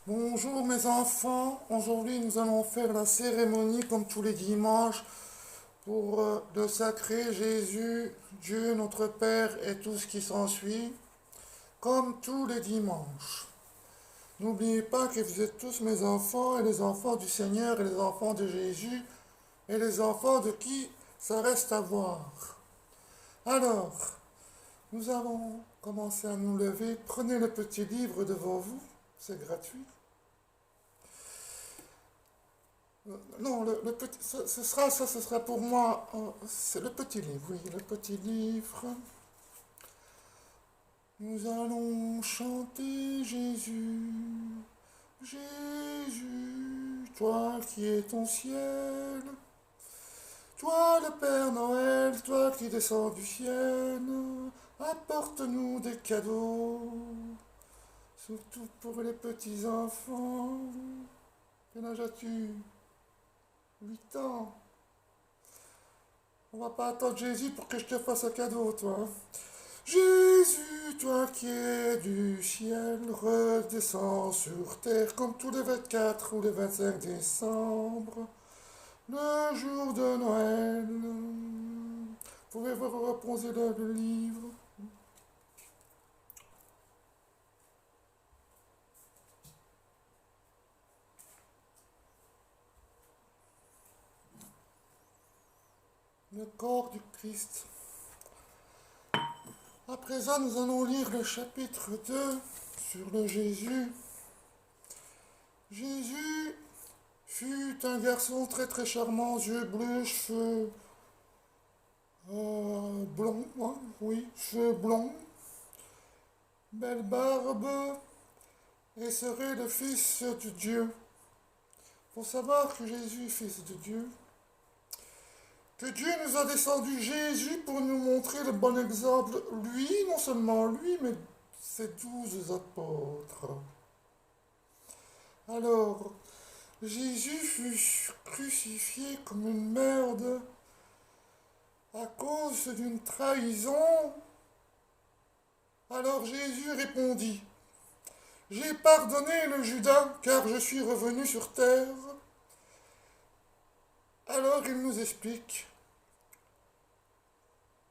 Bonjour mes enfants, aujourd'hui nous allons faire la cérémonie comme tous les dimanches pour le sacré Jésus, Dieu notre Père et tout ce qui s'ensuit, comme tous les dimanches. N'oubliez pas que vous êtes tous mes enfants et les enfants du Seigneur et les enfants de Jésus et les enfants de qui ça reste à voir. Alors, nous allons commencer à nous lever. Prenez le petit livre devant vous, c'est gratuit. Non, le petit, ce sera pour moi. C'est le petit livre, oui, le petit livre. Nous allons chanter Jésus, Jésus, toi qui es ton ciel, toi le Père Noël, toi qui descends du ciel, apporte-nous des cadeaux, surtout pour les petits enfants. Quel âge as-tu? 8 ans. On va pas attendre Jésus pour que je te fasse un cadeau, toi. Jésus, toi qui es du ciel, redescends sur terre comme tous les 24 ou les 25 décembre, le jour de Noël. Pouvez-vous reposer le livre? Le corps du Christ. À présent, nous allons lire le chapitre 2 sur le Jésus. Jésus fut un garçon très très charmant, yeux bleus, cheveux blonds, hein, oui, cheveux blonds, belle barbe, et serait le Fils de Dieu. Faut savoir que Jésus est Fils de Dieu, que Dieu nous a descendu Jésus pour nous montrer le bon exemple, lui, non seulement lui, mais ses 12 apôtres. Alors, Jésus fut crucifié comme une merde à cause d'une trahison. Alors Jésus répondit, j'ai pardonné le Judas car je suis revenu sur terre. Alors il nous explique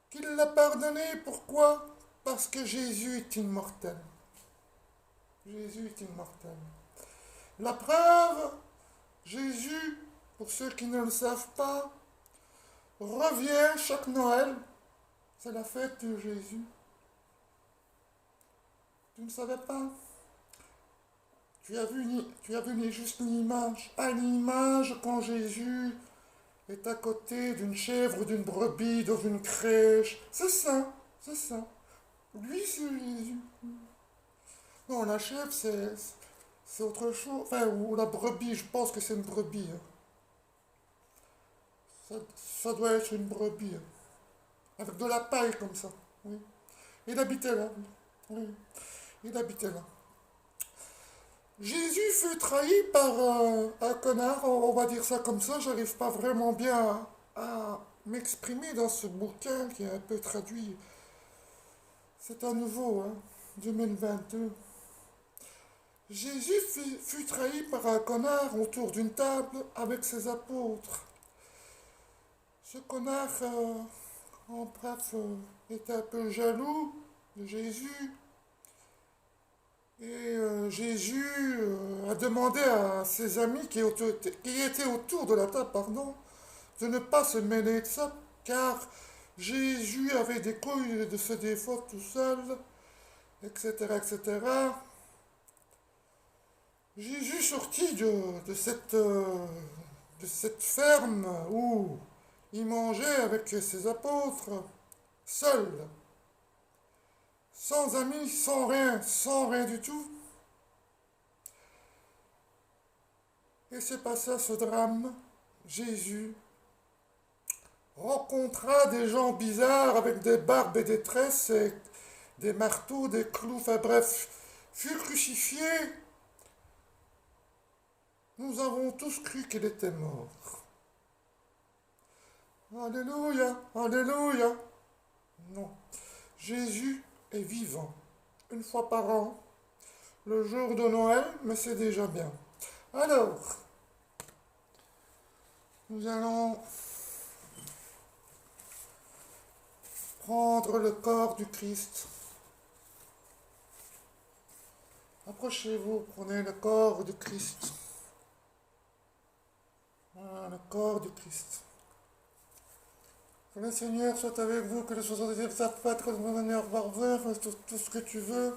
qu'il l'a pardonné. Pourquoi? Parce que Jésus est immortel. Jésus est immortel. La preuve, Jésus, pour ceux qui ne le savent pas, revient chaque Noël. C'est la fête de Jésus. Tu ne savais pas? Tu as vu juste l'image. À l'image quand Jésus est à côté d'une chèvre ou d'une brebis dans une crèche. C'est ça, c'est ça. Lui, c'est Jésus. Non, la chèvre, c'est autre chose. Enfin, ou la brebis, je pense que c'est une brebis, hein. Ça doit être une brebis, hein. Avec de la paille comme ça. Oui. Il habitait là. Oui. Il habitait là. Jésus fut trahi par un connard, on va dire ça comme ça. J'arrive pas vraiment bien à m'exprimer dans ce bouquin qui est un peu traduit. C'est à nouveau, hein, 2022. Jésus fut trahi par un connard autour d'une table avec ses apôtres. Ce connard, en bref, était un peu jaloux de Jésus. Et Jésus a demandé à ses amis qui étaient autour de la table, pardon, de ne pas se mêler de ça, car Jésus avait des couilles de se défendre tout seul, etc., etc. Jésus sortit de cette ferme où il mangeait avec ses apôtres, seul, sans amis, sans rien du tout. Et c'est passé ce drame. Jésus rencontra des gens bizarres avec des barbes et des tresses et des marteaux, des clous, enfin bref, fut crucifié. Nous avons tous cru qu'il était mort. Alléluia, alléluia. Non, Jésus est vivant. Une fois par an, le jour de Noël, mais c'est déjà bien. Alors, nous allons prendre le corps du Christ. Approchez-vous, prenez le corps du Christ. Voilà, le corps du Christ. Que le Seigneur soit avec vous, que le soit avec sa patte, que de manière barbare, tout ce que tu veux.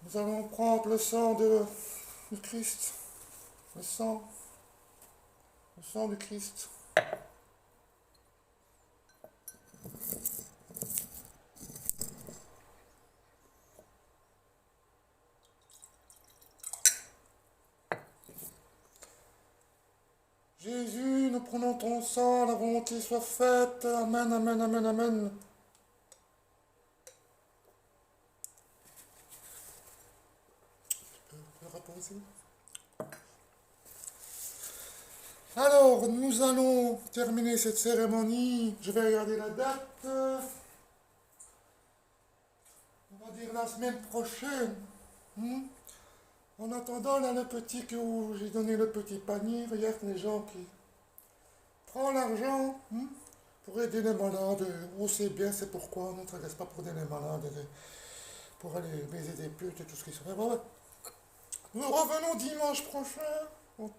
Nous allons prendre le sang du Christ. Le sang. Le sang du Christ. Jésus, nous prenons ton sang, la volonté soit faite. Amen, amen, amen, amen. Tu peux reposer. Alors, nous allons terminer cette cérémonie. Je vais regarder la date. On va dire la semaine prochaine. Hmm. En attendant, là, le petit que j'ai donné le petit panier, regarde les gens qui prennent l'argent pour aider les malades. On sait bien, c'est pourquoi on ne traverse pas pour aider les malades, pour aller baiser des putes et tout ce qui se fait. Voilà. Nous revenons dimanche prochain. Ok.